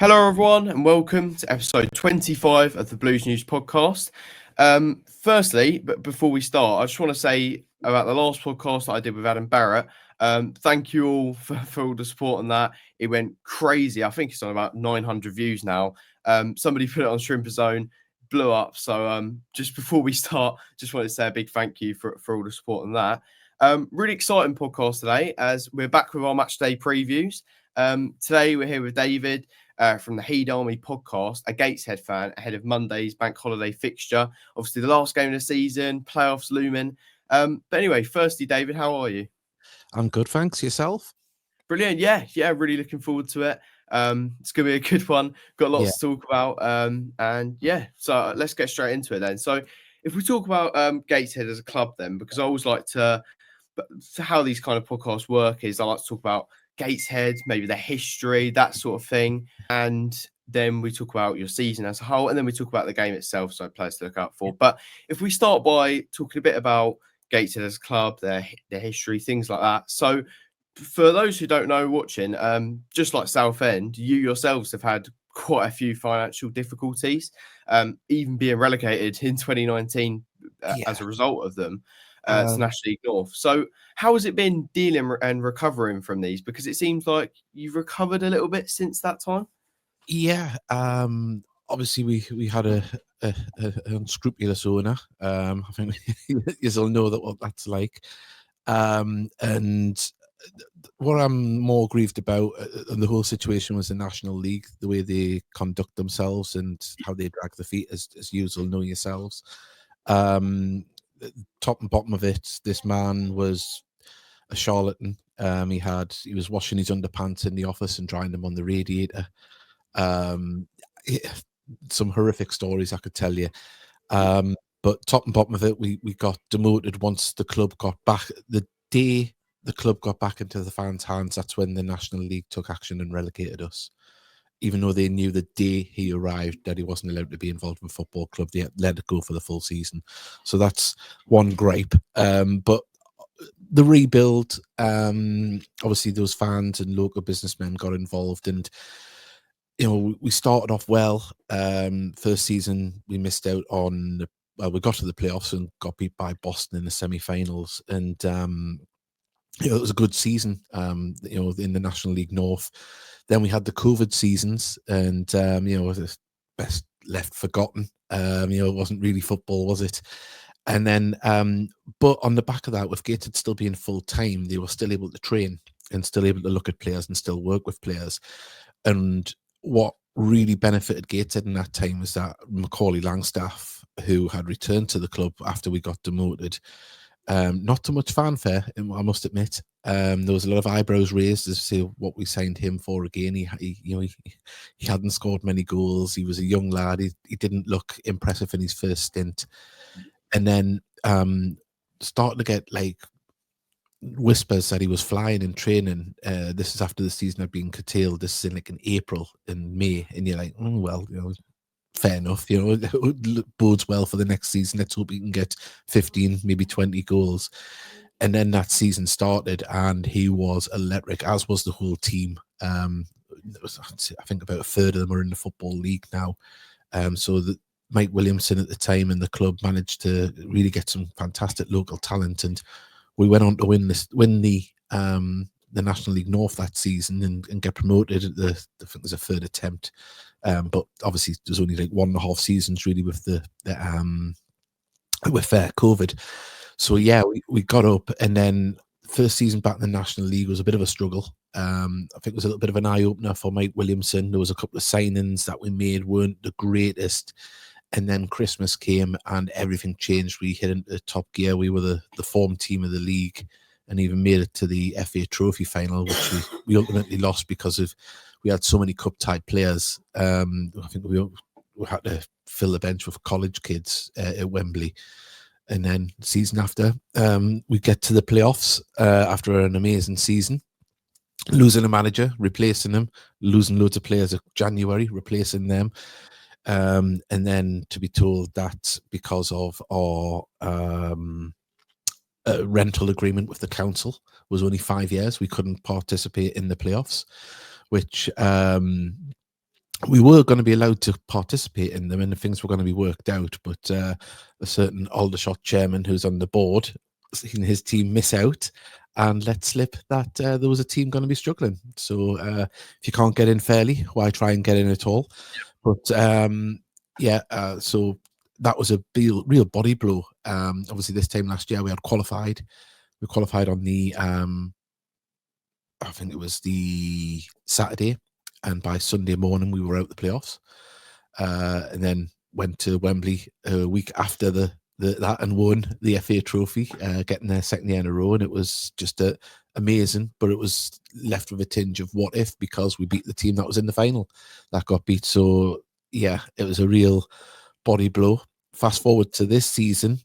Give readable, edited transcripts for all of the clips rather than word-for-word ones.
Hello, everyone, and welcome to episode 25 of the Blues News podcast. Firstly, but before we start, I just want to say about the last podcast that I did with Adam Barrett. Thank you all for all the support on that. It went crazy. I think it's on about 900 views now. Somebody put it on 𝗚𝗏𝗘𝗦𝗘𝗪, blew up. So just before we start, just wanted to say a big thank you for all the support on that. Really exciting podcast today as we're back with our match day previews. Today we're here with David from the 𝗘𝗏𝗘𝗪𝗘𝗪 podcast, a Gateshead fan ahead of Monday's bank holiday fixture. Obviously, the last game of the season, playoffs looming. But anyway, firstly, David, how are you? I'm good, thanks. Yourself? Brilliant. Yeah, really looking forward to it. It's going to be a good one. Got lots to talk about. And yeah, so let's get straight into it then. So if we talk about Gateshead as a club then, because I always like to, how these kind of podcasts work is I like to talk about Gateshead, maybe the history, that sort of thing. And then we talk about your season as a whole, and then we talk about the game itself, so players to look out for. But if we start by talking a bit about Gateshead as a club, their history, things like that. So for those who don't know watching, just like Southend, you yourselves have had quite a few financial difficulties, even being relegated in 2019 as a result of them. To National League North. So how has it been dealing and recovering from these? Because it seems like you've recovered a little bit since that time. Yeah. Obviously, we had an unscrupulous owner. I think you all know what that's like. And what I'm more grieved about in the whole situation was the National League, the way they conduct themselves and how they drag the feet, as you all know yourselves. Top and bottom of it, this man was a charlatan. He was washing his underpants in the office and drying them on the radiator. Some horrific stories I could tell you. But top and bottom of it, we got demoted once the club got back. The day the club got back into the fans' hands, that's when the National League took action and relegated us. Even though they knew the day he arrived that he wasn't allowed to be involved with a football club, they let it go for the full season. So that's one gripe. But the rebuild, obviously those fans and local businessmen got involved, and we started off well. First season we missed out on we got to the playoffs and got beat by Boston in the semi-finals, and it was a good season, in the National League North. Then we had the COVID seasons, and the best left forgotten. It wasn't really football, was it? And then, but on the back of that, with Gateshead still being full time, they were still able to train and still able to look at players and still work with players. And what really benefited Gateshead in that time was that Macaulay Langstaff, who had returned to the club after we got demoted, not too much fanfare, I must admit. There was a lot of eyebrows raised as to what we signed him for again. He hadn't scored many goals. He was a young lad. He didn't look impressive in his first stint. And then started to get like whispers that he was flying in training. This is after the season had been curtailed. This is in April and May. And you're like, oh, well, fair enough. It bodes well for the next season. Let's hope he can get 15, maybe 20 goals. And then that season started, and he was electric, as was the whole team. I think about a third of them are in the Football League now. So Mike Williamson at the time and the club managed to really get some fantastic local talent, and we went on to win the National League North that season and get promoted at I think it was a third attempt. But obviously there's only like 1.5 seasons really with COVID. So yeah, we got up, and then first season back in the National League was a bit of a struggle. I think it was a little bit of an eye-opener for Mike Williamson. There was a couple of signings that we made weren't the greatest. And then Christmas came and everything changed. We hit into top gear. We were the form team of the league and even made it to the FA Trophy final, which we ultimately lost because we had so many cup-type players. I think we had to fill the bench with college kids at Wembley. And then the season after, we get to the playoffs after an amazing season, losing a manager, replacing him, losing loads of players at January, replacing them. And then to be told that because of our rental agreement with the council was only 5 years, we couldn't participate in the playoffs, which we were going to be allowed to participate in them and things were going to be worked out, but a certain Aldershot chairman who's on the board seen his team miss out and let slip that there was a team going to be struggling. So if you can't get in fairly, why try and get in at all? But so that was a real body blow. Obviously this time last year we qualified on the I think it was the Saturday, and by Sunday morning we were out the playoffs, and then went to Wembley a week after that and won the FA Trophy, getting their second year in a row, and it was just amazing. But it was left with a tinge of what if, because we beat the team that was in the final that got beat. So yeah, it was a real body blow. Fast forward to this season,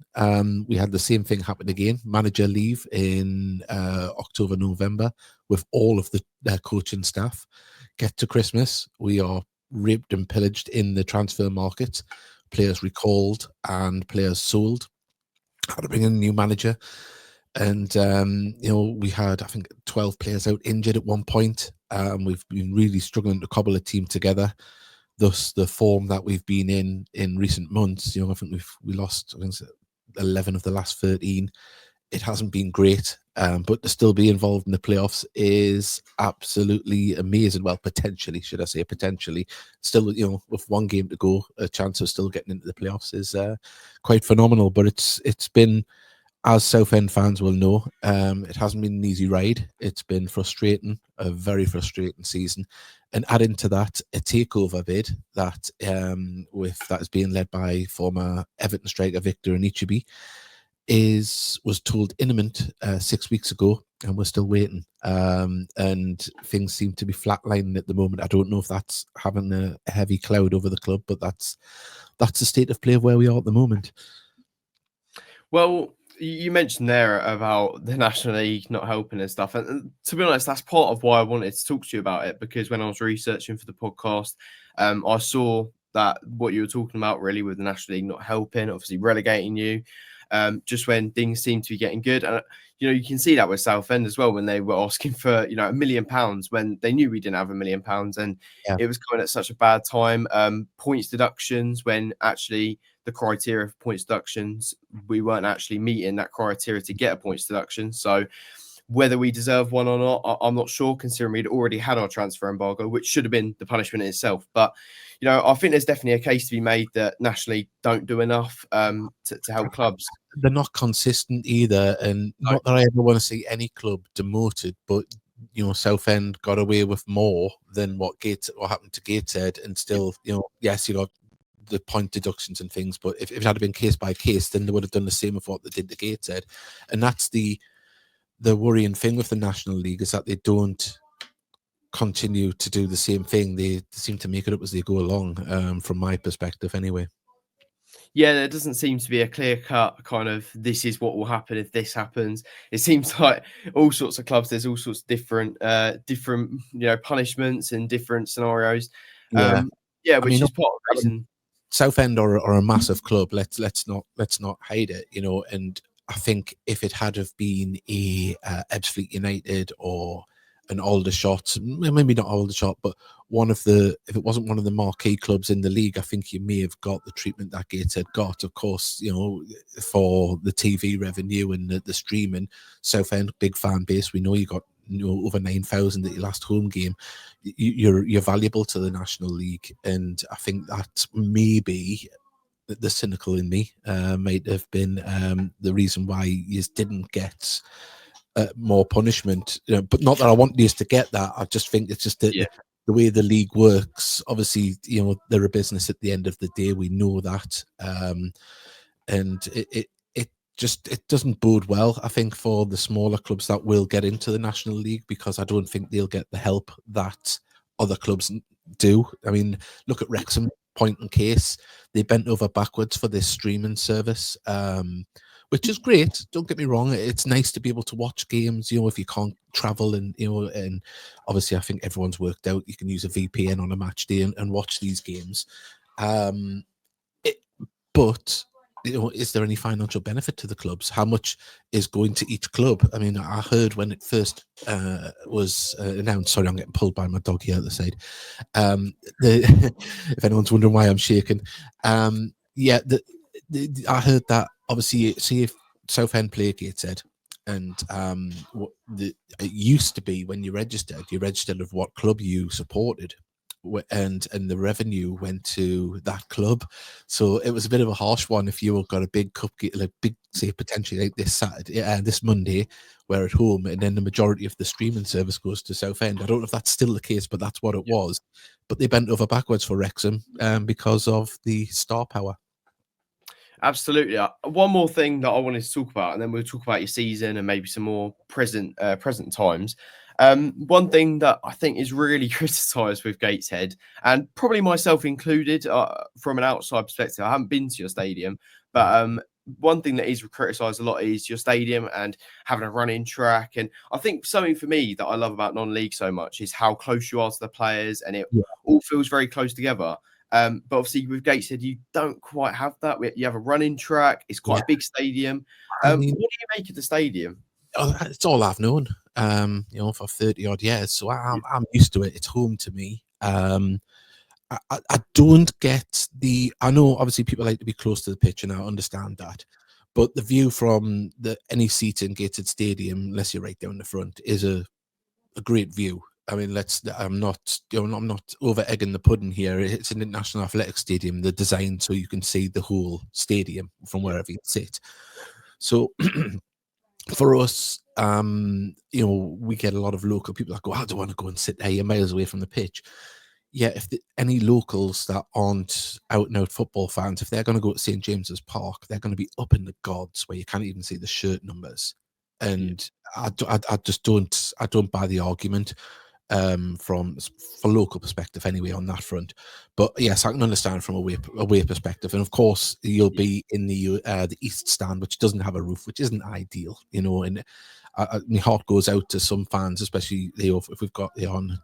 we had the same thing happen again. Manager leave in October, November, with all of their coaching staff. Get to Christmas, we are raped and pillaged in the transfer market. Players recalled and players sold. Had to bring in a new manager, and we had, I think, 12 players out injured at one point. We've been really struggling to cobble a team together. Thus, the form that we've been in recent months, I think we lost, I think, 11 of the last 13. It hasn't been great, but to still be involved in the playoffs is absolutely amazing. Well, potentially, should I say, potentially. Still, with one game to go, a chance of still getting into the playoffs is quite phenomenal. But it's been, as Southend fans will know, it hasn't been an easy ride. It's been frustrating, a very frustrating season. And adding to that, a takeover bid that is being led by former Everton striker Victor Anichebe was told imminent 6 weeks ago, and we're still waiting. And things seem to be flatlining at the moment. I don't know if that's having a heavy cloud over the club, but that's the state of play of where we are at the moment. Well, you mentioned there about the National League not helping and stuff. And to be honest, that's part of why I wanted to talk to you about it, because when I was researching for the podcast, I saw that what you were talking about really with the National League not helping, obviously relegating you, just when things seem to be getting good. And, you can see that with Southend as well, when they were asking for, £1 million when they knew we didn't have £1 million. And it was coming at such a bad time. Points deductions, when actually the criteria for points deductions, we weren't actually meeting that criteria to get a points deduction. So whether we deserve one or not, I'm not sure, considering we'd already had our transfer embargo, which should have been the punishment in itself. But, I think there's definitely a case to be made that nationally don't do enough to help clubs. They're not consistent either. And not that I ever want to see any club demoted, but Southend got away with more than what happened to Gateshead, and still, yes, the point deductions and things, but if it had been case by case, then they would have done the same with what they did to Gateshead. And that's the worrying thing with the National League, is that they don't continue to do the same thing. They seem to make it up as they go along, from my perspective anyway. Yeah, there doesn't seem to be a clear-cut kind of, this is what will happen if this happens. It seems like all sorts of clubs, there's all sorts of different punishments and different scenarios. Which is part of the reason. Southend are a massive club. Let's not hide it, and I think if it had have been a Ebbsfleet United or an Aldershot, maybe not Aldershot, but if it wasn't one of the marquee clubs in the league, I think you may have got the treatment that Gateshead got. Of course, for the TV revenue and the streaming. Southend, big fan base. We know you got over 9,000 at your last home game. You're valuable to the National League, and I think that maybe the cynical in me might have been the reason why you didn't get more punishment. But not that I want you to get that. I just think it's just the way the league works. Obviously, they're a business at the end of the day. We know that, and it doesn't bode well, I think, for the smaller clubs that will get into the National League, because I don't think they'll get the help that other clubs do. I mean, look at Wrexham, point in case. They bent over backwards for this streaming service, which is great. Don't get me wrong. It's nice to be able to watch games, if you can't travel, and obviously I think everyone's worked out you can use a VPN on a match day and watch these games. But is there any financial benefit to the clubs? How much is going to each club? I mean, I heard when it first was announced. Sorry, I'm getting pulled by my dog here at the side. If anyone's wondering why I'm shaking, yeah, I heard that obviously, see if Southend play Gateshead, and it used to be when you registered of what club you supported, and the revenue went to that club. So it was a bit of a harsh one if you got a big cup, like big, say potentially like this Saturday, this Monday, we're at home, and then the majority of the streaming service goes to Southend. I don't know if that's still the case, but that's what it was. But they bent over backwards for Wrexham because of the star power. Absolutely. One more thing that I wanted to talk about, and then we'll talk about your season and maybe some more present times. One thing that I think is really criticised with Gateshead, and probably myself included, from an outside perspective, I haven't been to your stadium, but one thing that is criticised a lot is your stadium and having a running track. And I think something for me that I love about non-league so much is how close you are to the players, and it all feels very close together. But obviously with Gateshead, you don't quite have that. You have a running track. It's quite a big stadium. I mean, what do you make of the stadium? It's all I've known, for 30 odd years. So I'm used to it. It's home to me. I don't get I know obviously people like to be close to the pitch, and I understand that. But the view from any seat in Gateshead Stadium, unless you're right down the front, is a great view. I mean, I'm not over egging the pudding here. It's an international athletic stadium. They're designed so you can see the whole stadium from wherever you sit. So for us, we get a lot of local people that go, I don't want to go and sit there. You're miles away from the pitch. Yeah, if any locals that aren't out and out football fans, if they're going to go to St. James's Park, they're going to be up in the gods where you can't even see the shirt numbers. And I just don't buy the argument for local perspective anyway on that front. But yes, I can understand from away perspective, and of course you'll be in the east stand, which doesn't have a roof, which isn't ideal, and my heart goes out to some fans, especially if we've got on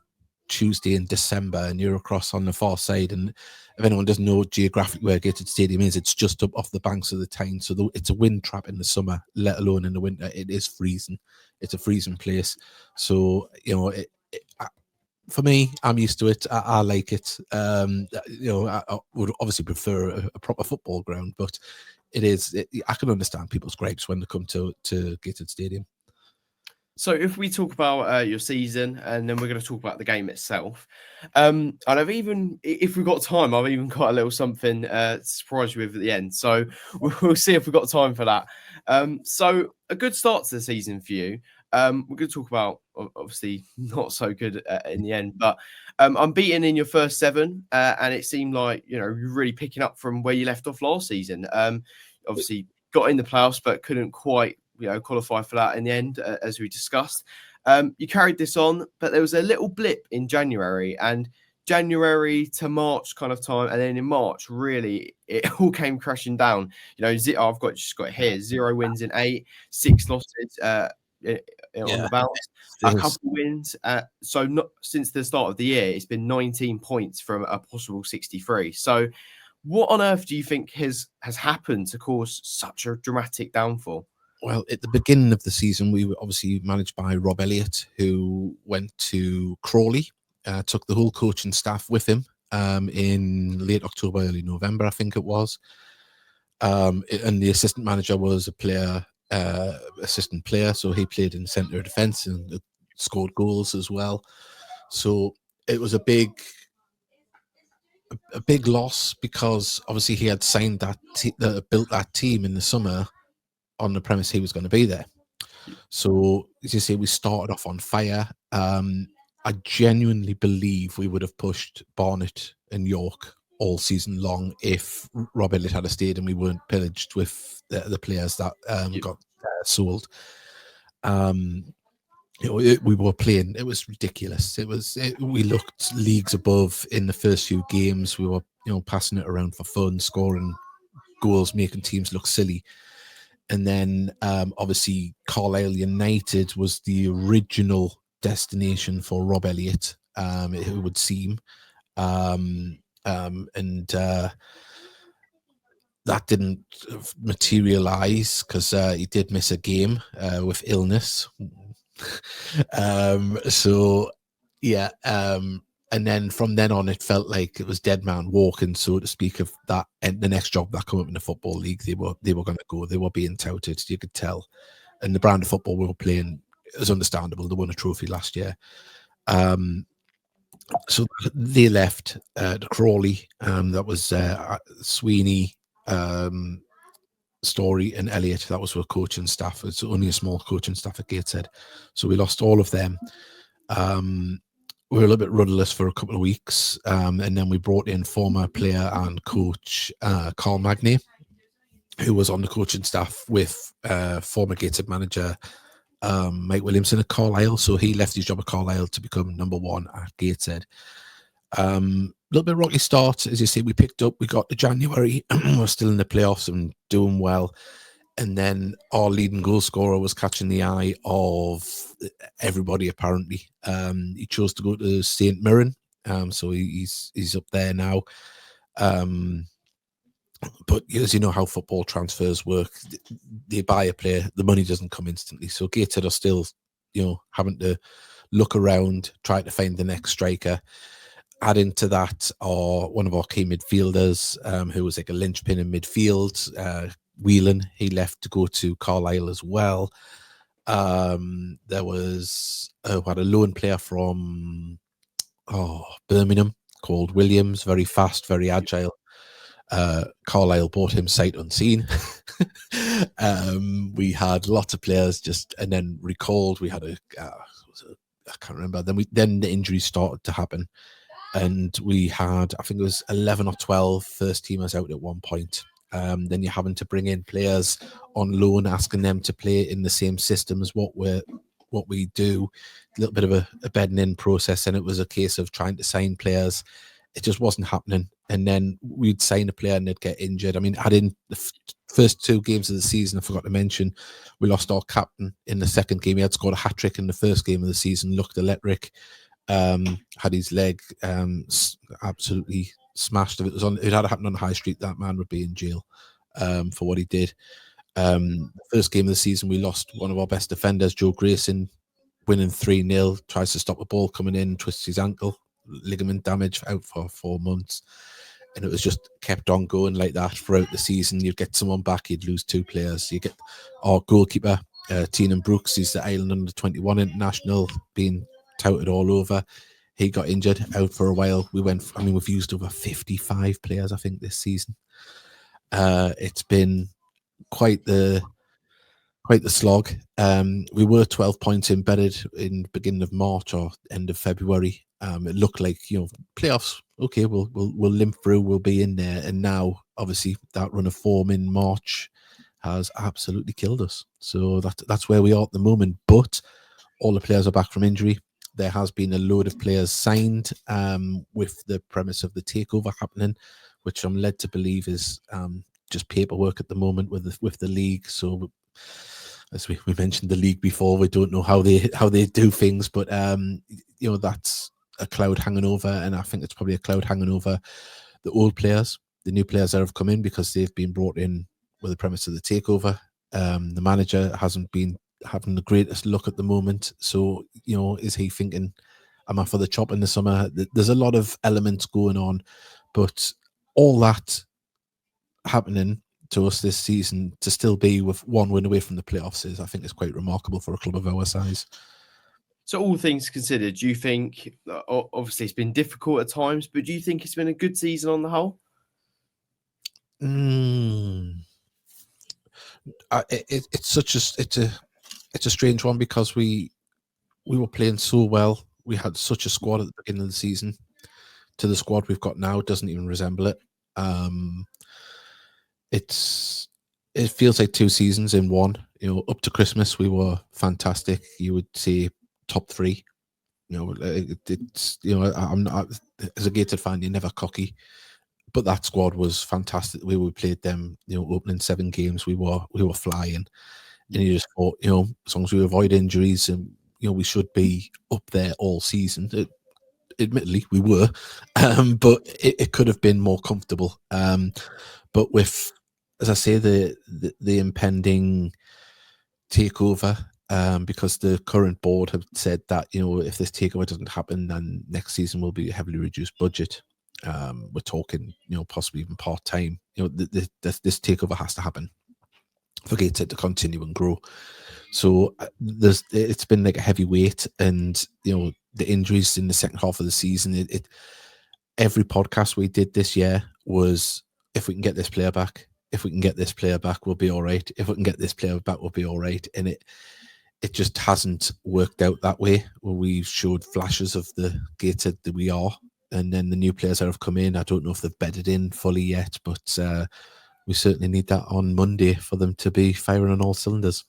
Tuesday in December and you're across on the far side. And if anyone doesn't know geographically where Gateshead Stadium is, it's just up off the banks of the Tyne, so it's a wind trap in the summer, let alone in the winter. It is freezing. It's a freezing place. So for me, I'm used to it. I like it. I would obviously prefer a proper football ground, but I can understand people's gripes when they come to Gateshead Stadium. So if we talk about your season, and then we're going to talk about the game itself, and if we've got time, I've even got a little something to surprise you with at the end. So we'll see if we've got time for that. So a good start to the season for you. We're going to talk about, obviously, not so good in the end, but unbeaten in your first 7, and it seemed like you're really picking up from where you left off last season. Obviously, got in the playoffs, but couldn't quite qualify for that in the end, as we discussed. You carried this on, but there was a little blip in January, and January to March kind of time, and then in March, really, it all came crashing down. I've just got it here: 0 wins in 8, 6 losses on the bounce, a couple wins. So not since the start of the year, it's been 19 points from a possible 63. So, what on earth do you think has happened to cause such a dramatic downfall? Well, at the beginning of the season, we were obviously managed by Rob Elliott, who went to Crawley, took the whole coaching staff with him in late October, early November, I think it was. And the assistant manager was assistant player, so he played in centre of defence and scored goals as well. So it was a big loss, because obviously he had signed built that team in the summer on the premise he was going to be there. So as you say, we started off on fire. I genuinely believe we would have pushed Barnet and York all season long if Rob Elliott had stayed and we weren't pillaged with the players that got sold. We were playing. It was ridiculous. We looked leagues above in the first few games. We were passing it around for fun, scoring goals, making teams look silly. And then obviously Carlisle United was the original destination for Rob Elliott, it would seem. that didn't materialize because he did miss a game with illness. So yeah, and then from then on, it felt like it was dead man walking, so to speak, of that. And the next job that come up in the Football League, they were going to go. They were being touted, you could tell. And the brand of football we were playing is understandable. They won a trophy last year. So they left to Crawley. That was Sweeney, Story, and Elliott. That was for coaching staff. It's only a small coaching staff at Gateshead. So we lost all of them. We were a little bit rudderless for a couple of weeks. And then we brought in former player and coach 𝗘𝗮𝗩𝗘𝗪, who was on the coaching staff with former Gateshead manager Mike Williamson at Carlisle. So he left his job at Carlisle to become number one at Gateshead. A little bit rocky start, as you see. We picked up, we got to January, we're still in the playoffs and doing well. And then our leading goal scorer was catching the eye of everybody, apparently. He chose to go to St. Mirren, so he's up there now. But as you know how football transfers work, they buy a player, the money doesn't come instantly. So Gateshead are still, having to look around, try to find the next striker. Adding to that are one of our key midfielders, who was like a linchpin in midfield, Whelan. He left to go to Carlisle as well. There was had a loan player from Birmingham called Williams, very fast, very agile. Carlisle bought him sight unseen. We had lots of players and then recalled. We had I can't remember. Then the injuries started to happen, and we had, I think it was 11 or 12 first teamers out at one point. Then you're having to bring in players on loan, asking them to play in the same system as what we do. A little bit of a bedding in process, and it was a case of trying to sign players. It just wasn't happening. And then we'd sign a player and they'd get injured. I mean, in the first two games of the season, I forgot to mention, we lost our captain in the second game. He had scored a hat-trick in the first game of the season, looked electric, had his leg absolutely smashed. If it had happened on High Street, that man would be in jail for what he did. The first game of the season, we lost one of our best defenders, Joe Grayson, winning 3-0, tries to stop a ball coming in, twists his ankle, ligament damage, out for 4 months. And it was just kept on going like that throughout the season. You'd get someone back, you'd lose two players. You get our goalkeeper, Tiernan Brooks, he's the Ireland under-21 international, being touted all over. He got injured, out for a while. We've used over 55 players, I think, this season. It's been quite the slog. We were 12 points embedded in the beginning of March or end of February. It looked like, playoffs, okay, we'll limp through, we'll be in there. And now, obviously, that run of form in March has absolutely killed us. So that's where we are at the moment. But all the players are back from injury. There has been a load of players signed with the premise of the takeover happening, which I'm led to believe is just paperwork at the moment with the league. So as we mentioned the league before, we don't know how they do things, but that's a cloud hanging over, and I think it's probably a cloud hanging over the old players, the new players that have come in, because they've been brought in with the premise of the takeover. The manager hasn't been having the greatest look at the moment, so is he thinking, am I for the chop in the summer? There's a lot of elements going on, but all that happening to us this season, to still be with one win away from the playoffs, I think is quite remarkable for a club of our size. So all things considered, do you think, obviously it's been difficult at times, but do you think it's been a good season on the whole? It's a strange one, because we were playing so well. We had such a squad at the beginning of the season. To the squad we've got now, doesn't even resemble it. It feels like two seasons in one. Up to Christmas we were fantastic. You would say top three. I'm not, as a Gateshead fan, you're never cocky, but that squad was fantastic. We played them, opening 7 games, we were flying, and you just thought, as long as we avoid injuries, and we should be up there all season. Admittedly, we were, but it could have been more comfortable. But with as I say, the impending takeover, because the current board have said that, you know, if this takeover doesn't happen, then next season will be a heavily reduced budget. We're talking, you know, possibly even part-time. You know, this takeover has to happen for Gateshead to continue and grow. So it's been like a heavy weight, and you know, the injuries in the second half of the season. Every podcast we did this year was, if we can get this player back, if we can get this player back, we'll be all right. If we can get this player back, we'll be all right. And it just hasn't worked out that way. Where we've showed flashes of the Gateshead that we are, and then the new players that have come in, I don't know if they've bedded in fully yet, but we certainly need that on Monday for them to be firing on all cylinders.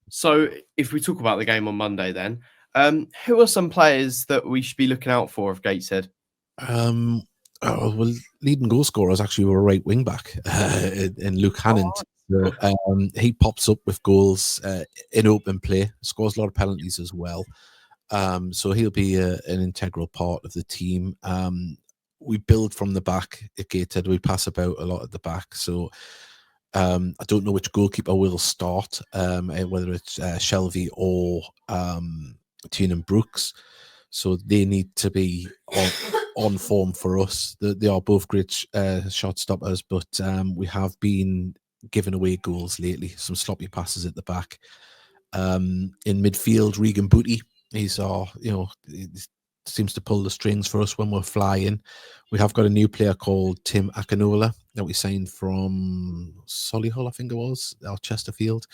So if we talk about the game on Monday, then who are some players that we should be looking out for of Gateshead? Well, leading goal scorer is actually a right wing back in 𝗚𝗔𝗧𝗘𝗦𝗛𝗪. So, he pops up with goals in open play, scores a lot of penalties as well. So he'll be an integral part of the team. We build from the back at Gateshead. We pass about a lot at the back. So I don't know which goalkeeper will start, whether it's Shelby or Tiernan Brooks. So they need to be on form for us. They are both great shot stoppers, but we have been giving away goals lately. Some sloppy passes at the back. In midfield, Regan Booty. He's our, you know, he seems to pull the strings for us when we're flying. We have got a new player called 𝗘𝗥𝗘𝗩𝗜 that we signed from Solihull, I think it was, or Chesterfield.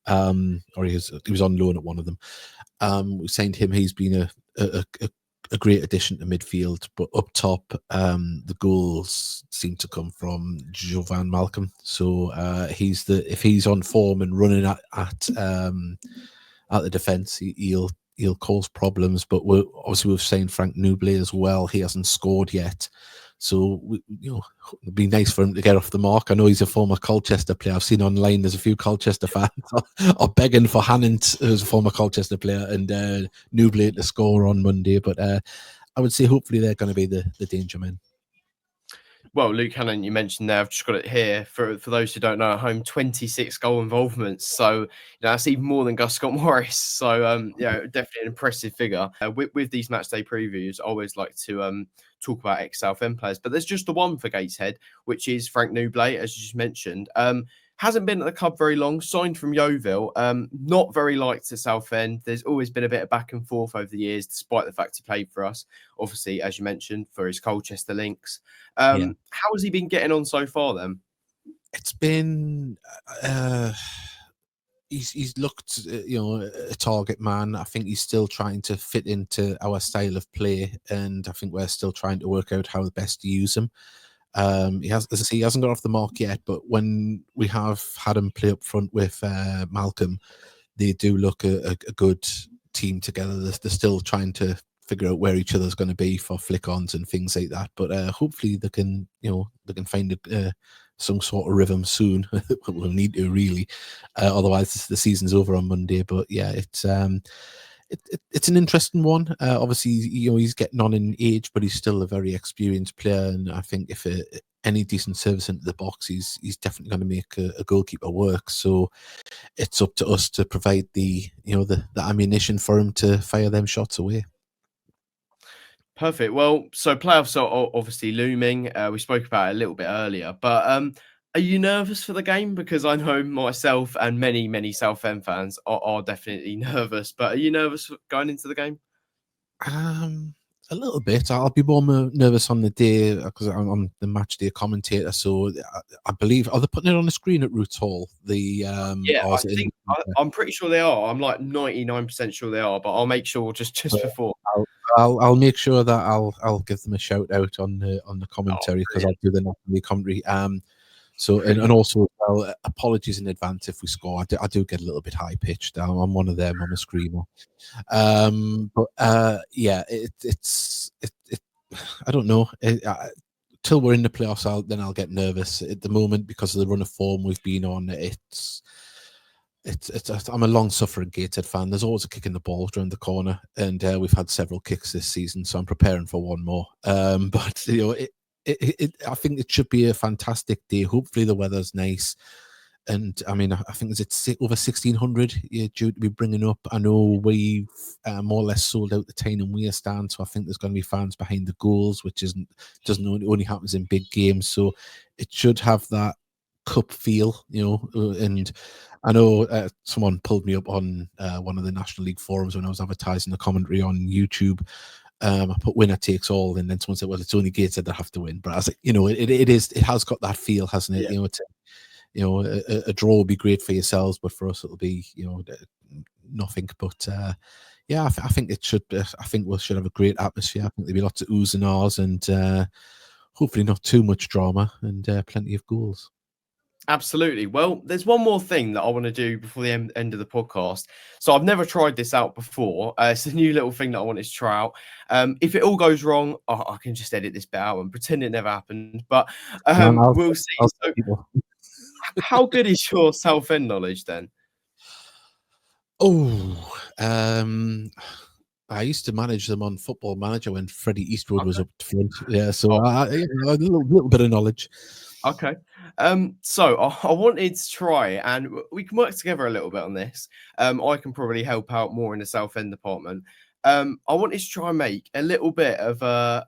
Or he was on loan at one of them. We signed him. He's been a great addition to midfield, but up top, the goals seem to come from Jovan Malcolm. So if he's on form and running at the defence, he'll cause problems. But we've signed Frank Nublet as well. He hasn't scored yet, so you know, it'd be nice for him to get off the mark. I know he's a former Colchester player. I've seen online there's a few Colchester fans are begging for Hannant, who's a former Colchester player, and Nublet to score on Monday. But I would say hopefully they're going to be the danger men. Well, Luke Hannon, you mentioned there, I've just got it here. For those who don't know at home, 26 goal involvements. So, you know, that's even more than Gus Scott Morris. So, yeah, definitely an impressive figure. With these match day previews, I always like to talk about ex-Southend players. But there's just the one for Gateshead, which is Frank Nublet, as you just mentioned. Hasn't been at the club very long, signed from Yeovil, not very liked at Southend. There's always been a bit of back and forth over the years, despite the fact he played for us, obviously, as you mentioned, for his Colchester links. How has he been getting on so far then? It's been, he's looked, you know, a target man. I think he's still trying to fit into our style of play, and I think we're still trying to work out how best to use him. He hasn't got off the mark yet, but when we have had him play up front with Malcolm, they do look a good team together. They're still trying to figure out where each other's going to be for flick-ons and things like that. But hopefully they can find some sort of rhythm soon. We'll need to really, otherwise the season's over on Monday. But yeah, it's an interesting one. Obviously, you know, he's getting on in age, but he's still a very experienced player. And I think if any decent service into the box, he's definitely going to make a goalkeeper work. So it's up to us to provide the ammunition for him to fire them shots away. Perfect. Well, so playoffs are obviously looming. We spoke about it a little bit earlier, but are you nervous for the game? Because I know myself and many Southend fans are definitely nervous. But are you nervous going into the game? A little bit. I'll be more nervous on the day because I'm the match day commentator. So I believe, are they putting it on the screen at Roots Hall? I'm pretty sure they are. I'm like 99% sure they are, but I'll make sure just before. I'll make sure that I'll give them a shout out on the commentary, because I'll do the Napoli commentary. So and also, well, apologies in advance if we score. I do get a little bit high pitched. I'm one of them. I'm a screamer. Yeah, it's I don't know. Till we're in the playoffs, I'll get nervous. At the moment, because of the run of form we've been on, I'm a long-suffering Gateshead fan. There's always a kick in the ball around the corner, and we've had several kicks this season, so I'm preparing for one more. But you know, I think it should be a fantastic day. Hopefully the weather's nice. And I mean, I think it's over 1,600 due to be bringing up. I know we've more or less sold out the 𝗘𝗏𝗏𝗧𝗘𝗏 stand, so I think there's going to be fans behind the goals, which doesn't only happens in big games. So it should have that cup feel, And I know someone pulled me up on one of the National League forums when I was advertising the commentary on YouTube. I put winner takes all, and then someone said, "Well, it's only Gateshead that have to win." But I was like, it has got that feel, hasn't it? Yeah. A draw would be great for yourselves, but for us it'll be nothing. But yeah, I think it should. I think we should have a great atmosphere. I think there'll be lots of oohs and ahs, and hopefully not too much drama, and plenty of goals. Absolutely. Well, there's one more thing that I want to do before the end of the podcast. So I've never tried this out before. It's a new little thing that I wanted to try out. If it all goes wrong, I can just edit this bit out and pretend it never happened. But we'll see. So, how good is your Southend knowledge then? Oh, I used to manage them on Football Manager when Freddie Eastwood was up front. Yeah, so a little bit of knowledge. Okay. So I wanted to try, and we can work together a little bit on this. I can probably help out more in the Southend department. I wanted to try and make a little bit of a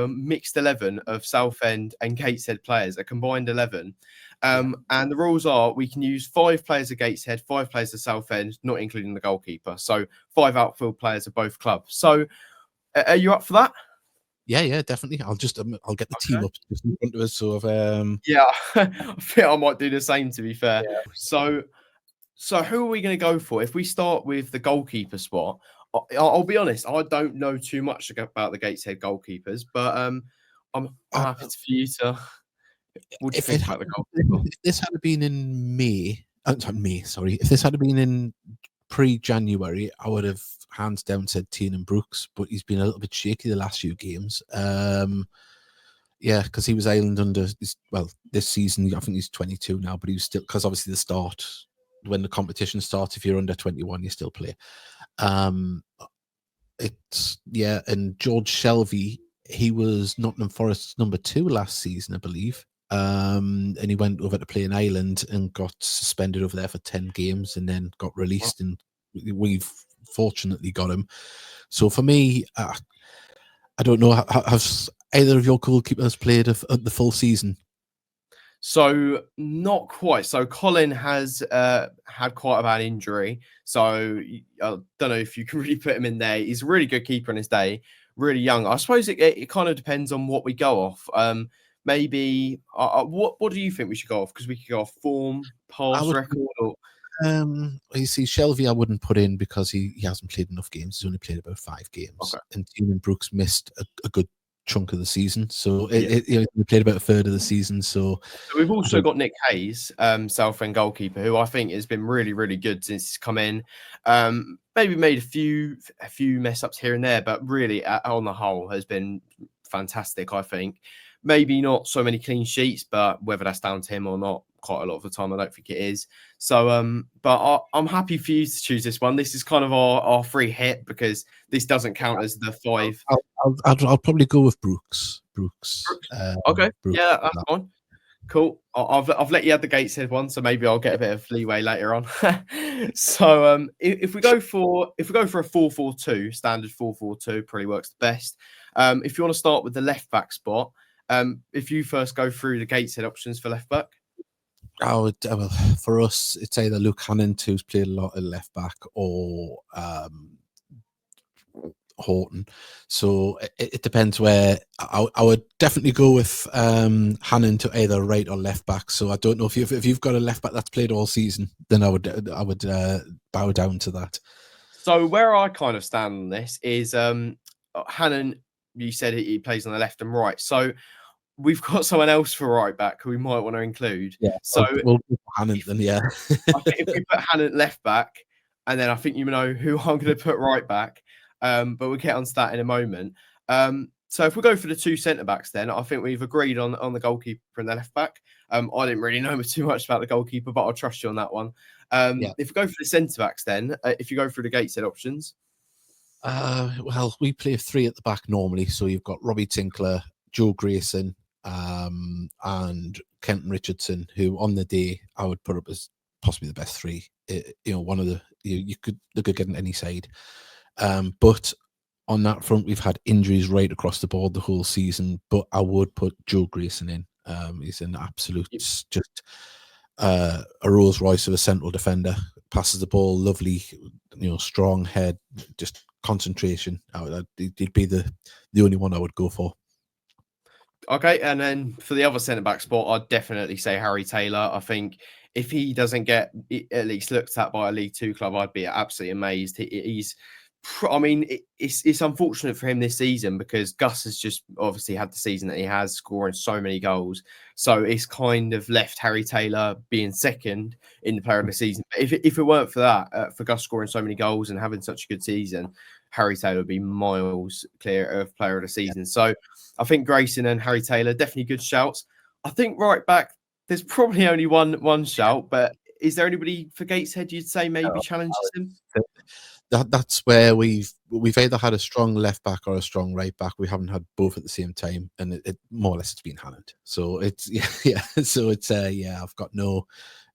mixed 11 of Southend and Gateshead players, a combined 11. And the rules are we can use 5 players of Gateshead, 5 players of Southend, not including the goalkeeper. So 5 outfield players of both clubs. So are you up for that? Yeah, definitely. I'll get the team up just in front of us. So yeah, I think I might do the same, to be fair. Yeah. So who are we going to go for? If we start with the goalkeeper spot, I'll be honest, I don't know too much about the Gateshead goalkeepers, but I'm happy for you to. What do you think about the goalkeeper? If this had been in May, if this had been in pre-January, I would have hands down said 𝗘𝗏𝗏𝗘𝗏𝗏, but he's been a little bit shaky the last few games. Yeah, because he was Ireland under this season. I think he's 22 now, but he was still, because obviously the start when the competition starts, if you're under 21, you still play. And George Shelvey, he was Nottingham Forest's number 2 last season, I believe. And he went over to play in Ireland and got suspended over there for 10 games and then got released, and we've fortunately got him. So for me, I don't know, have either of your goalkeepers played the full season? So not quite. So Colin has had quite a bad injury. So I don't know if you can really put him in there. He's a really good keeper in his day, really young. I suppose it kind of depends on what we go off. Maybe what do you think we should go off? Because we could go off form, pass record, or you see, Shelvey I wouldn't put in because he hasn't played enough games. He's only played about 5 games, and 𝗘𝗏𝗏𝗏𝗏 missed a good chunk of the season. So he played about a third of the season. So we've also got Nick Hayes, Southend goalkeeper, who I think has been really, really good since he's come in. Maybe made a few mess ups here and there, but really on the whole has been fantastic, I think. Maybe not so many clean sheets, but whether that's down to him or not, quite a lot of the time, I don't think it is. So, but I'm happy for you to choose this one. This is kind of our free hit because this doesn't count as the 5. I'll probably go with Brooks. Okay, Brooks. Yeah, that's fine. Cool. I've let you have the Gateshead one, so maybe I'll get a bit of leeway later on. So, if we go for a 4-4-2, standard 4-4-2 probably works the best. If you want to start with the left back spot, if you first go through the Gateshead options for left back. For us, it's either Luke Hannon, who's played a lot at left back, or Horton. So it depends where. I would definitely go with Hannon to either right or left back. So I don't know if you've got a left back that's played all season, then I would bow down to that. So where I kind of stand on this is Hannon. You said he plays on the left and right. So we've got someone else for right back who we might want to include. Yeah. So we'll put Hannon then. Yeah. I think if we put Hannon left back, and then I think you know who I'm going to put right back. But we'll get onto that in a moment. So if we go for the 2 centre backs, then I think we've agreed on the goalkeeper and the left back. I didn't really know too much about the goalkeeper, but I'll trust you on that one. If we go for the centre backs, then if you go through the Gateshead options. Well, we play 3 at the back normally. So you've got Robbie Tinkler, Joe Grayson, and Kenton Richardson, who on the day I would put up as possibly the best three. One of the you could look at getting any side, but on that front we've had injuries right across the board the whole season. But I would put Joe Grayson in. He's an absolute just a Rolls Royce of a central defender. Passes the ball lovely, strong head, just concentration. He'd be the only one I would go for. Okay, and then for the other centre back spot, I'd definitely say Harry Taylor. I think if he doesn't get at least looked at by a League Two club, I'd be absolutely amazed. It's unfortunate for him this season because Gus has just obviously had the season that he has, scoring so many goals. So it's kind of left Harry Taylor being second in the player of the season. If it weren't for that, for Gus scoring so many goals and having such a good season, Harry Taylor would be miles clear of player of the season. So I think Grayson and Harry Taylor, definitely good shouts. I think right back, there's probably only one shout, but is there anybody for Gateshead you'd say maybe challenges him? That's where we've either had a strong left back or a strong right back. We haven't had both at the same time, and it more or less it's been Hannant. So it's So it's I've got no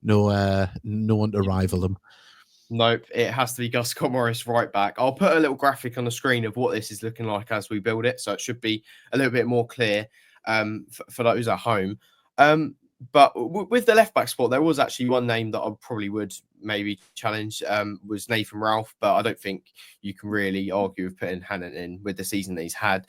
one to rival them. Nope, it has to be Gus Morris right back. I'll put a little graphic on the screen of what this is looking like as we build it, so it should be a little bit more clear for those at home. But with the left back spot, there was actually one name that I probably would maybe challenge, was Nathan Ralph, but I don't think you can really argue with putting Hannant in with the season that he's had.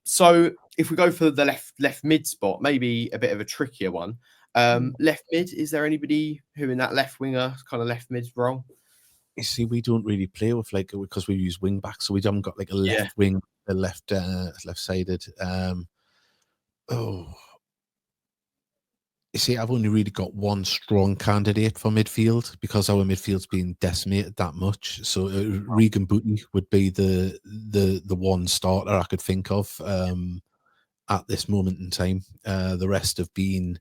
So if we go for the left mid spot, maybe a bit of a trickier one. Left mid, is there anybody who in that left winger kind of left mid role? You see, we don't really play with because we use wing back, so we haven't got like a left wing, a left sided. You see, I've only really got one strong candidate for midfield because our midfield's been decimated that much. So Regan Booty would be the one starter I could think of at this moment in time. The rest have been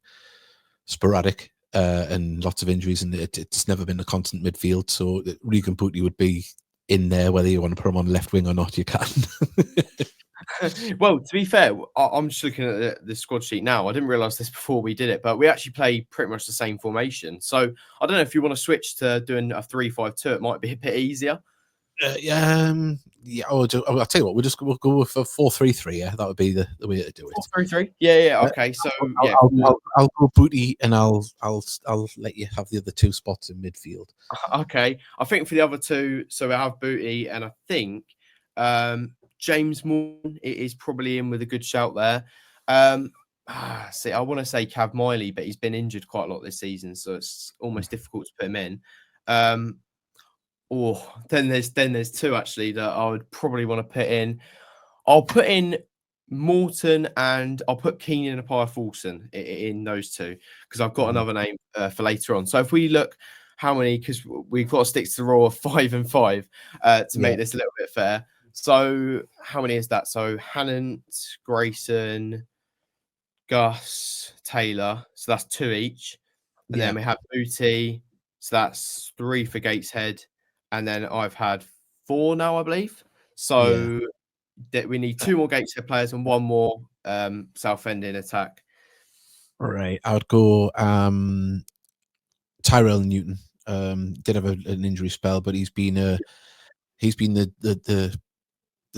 sporadic and lots of injuries, and it's never been a constant midfield. So Regan Booty would be in there, whether you want to put him on left wing or not, you can. Well, to be fair, I'm just looking at the squad sheet now. I didn't realise this before we did it, but we actually play pretty much the same formation. So I don't know if you want to switch to doing a 3-5-2. It might be a bit easier. I'll tell you what. We'll go with a 4-3-3. Yeah, that would be the way to do it. 4-3-3. Yeah. Okay. So I'll go Booty, and I'll let you have the other two spots in midfield. Okay. I think for the other two, so we have Booty, and I think James Morgan is probably in with a good shout there. See, I want to say 𝗘𝗏𝗧𝗘𝗦𝗛, but he's been injured quite a lot this season, so it's almost difficult to put him in. Then there's two actually that I would probably want to put in. I'll put in Morton and I'll put Keenan and Appiah-Fulson in those two because I've got another name for later on. So if we look how many, because we've got to stick to the rule of 5 and 5 to make this a little bit fair. So how many is that? So Hannant, Grayson, Gus, Taylor. So that's 2 each. And then we have Booty. So that's 3 for Gateshead. And then I've had 4 now, I believe. So that we need 2 more Gateshead players and 1 more Southend in attack. All right. I would go Tyrell Newton. Did have an injury spell, but he's been the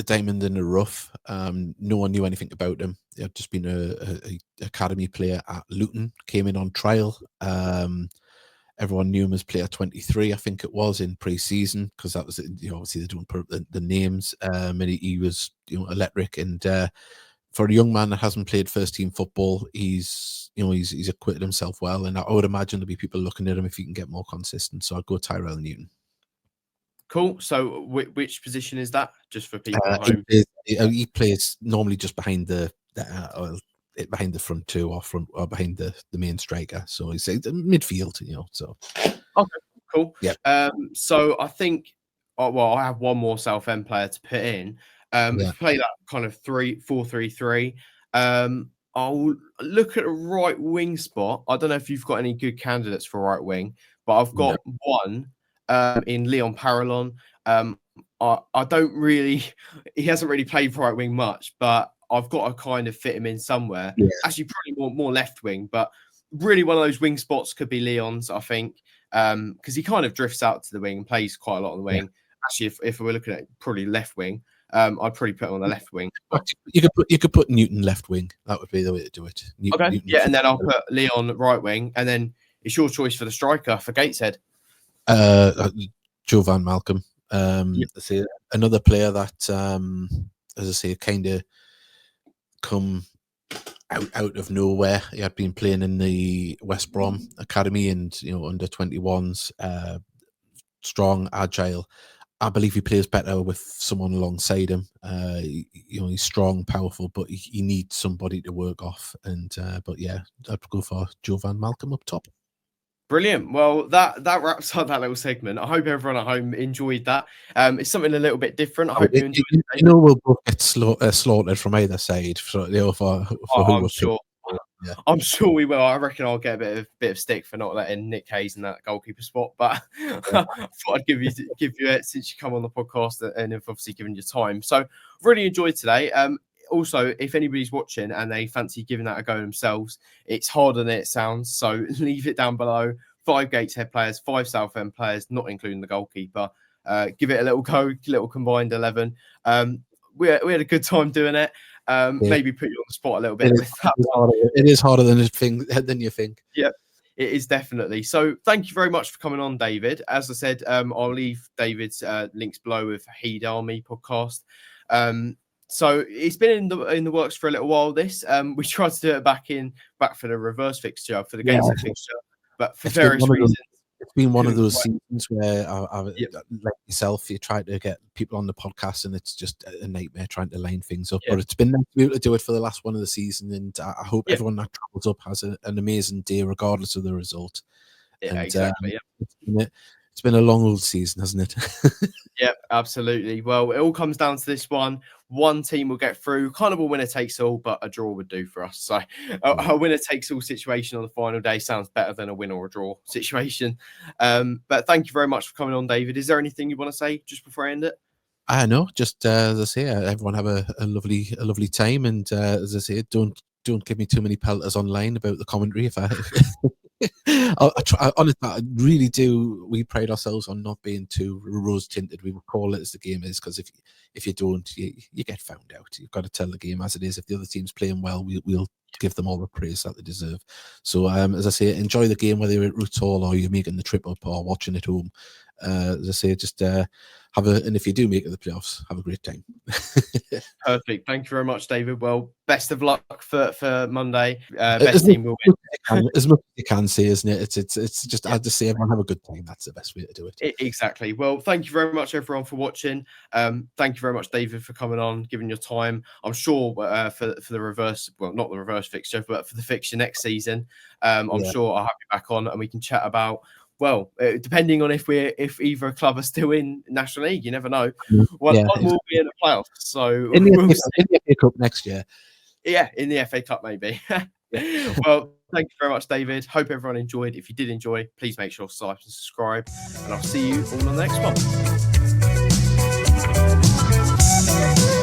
diamond in the rough. No one knew anything about him. He had just been a academy player at Luton, came in on trial. Everyone knew him as player 23, I think it was, in pre-season, because that was, obviously they don't put up the names. And he was, electric. And for a young man that hasn't played first team football, he's acquitted himself well. And I would imagine there'll be people looking at him if he can get more consistent. So I'd go Tyrell Newton. Cool. So which position is that? Just for people at home. He plays normally just behind behind the front two or behind the main striker. So he's midfield, So okay, cool. Yeah. So I think I have one more Southend player to put in. Play that kind of 4-3-3. I'll look at a right wing spot. I don't know if you've got any good candidates for right wing, but I've got one in Leon Parallon. I don't really, he hasn't really played right wing much, but I've got to kind of fit him in somewhere. Yeah. Actually, probably more left wing, but really one of those wing spots could be Leon's, I think, because he kind of drifts out to the wing and plays quite a lot on the wing. Yeah. Actually, if we're looking at probably left wing, I'd probably put him on the left wing. You could put Newton left wing. That would be the way to do it. Newton, yeah, and then I'll put Leon right wing, and then it's your choice for the striker for Gateshead. Joe Van Malcolm. See, another player that, as I say, kind of come out of nowhere. He had been playing in the West Brom academy and under 21s, strong, agile. I believe he plays better with someone alongside him. He's strong, powerful, but he needs somebody to work off. And but yeah, I'd go for Joe Van Malcolm up top. Brilliant. Well, that wraps up that little segment. I hope everyone at home enjoyed that. It's something a little bit different. I hope you enjoyed it. We'll both get slaughtered from either side for who I'm sure. Yeah. I'm sure we will. I reckon I'll get a bit of stick for not letting Nick Hayes in that goalkeeper spot, but I thought I'd give you it since you come on the podcast and have obviously given your time. So really enjoyed today. Also, if anybody's watching and they fancy giving that a go themselves, it's harder than it sounds. So leave it down below. 5 Gateshead players, 5 Southend players, not including the goalkeeper. Give it a little go, little combined 11. We had a good time doing it. Maybe put you on the spot a little bit. It is harder than you think. Yep, it is definitely. So thank you very much for coming on, David. As I said, I'll leave David's links below with 𝗘𝗥𝗘𝗩𝗜𝗪 Army podcast. So it's been in the works for a little while. This we tried to do it back for the reverse fixture for the Gateshead fixture, but for various reasons. It's been one of those seasons where like yourself, you try to get people on the podcast and it's just a nightmare trying to line things up. But it's been nice to be able to do it for the last one of the season, and I hope everyone that travels up has an amazing day regardless of the result. Yeah, and, exactly. It's been a long old season, hasn't it? Yeah, absolutely. Well, it all comes down to this one. One team will get through, kind of a winner takes all, but a draw would do for us. So a winner takes all situation on the final day sounds better than a win or a draw situation. But thank you very much for coming on, David. Is there anything you want to say just before I end it? I know, just as I say, everyone have a lovely time, and as I say, don't give me too many pelters online about the commentary. If honestly, I really do. We pride ourselves on not being too rose tinted. We will call it as the game is, because if you don't, you get found out. You've got to tell the game as it is. If the other team's playing well, we'll give them all the praise that they deserve. So as I say, enjoy the game, whether you're at Roots Hall or you're making the trip up or watching at home. As I say, just and if you do make it the playoffs, have a great time. Perfect. Thank you very much, David. Well, best of luck for Monday. Best team will win. As much as you can say, isn't it? It's just, I'd just say everyone have a good time. That's the best way to do it. Exactly. Well, thank you very much, everyone, for watching. Thank you very much, David, for coming on, giving your time. I'm sure for the reverse, well, not the reverse fixture, but for the fixture next season, I'm sure I'll have you back on and we can chat about, well, depending on if either club are still in National League, you never know. One will be in the playoffs. So in the FA Cup next year. Yeah, in the FA Cup maybe. Well, thank you very much, David. Hope everyone enjoyed. If you did enjoy, please make sure to like and subscribe, and I'll see you all on the next one.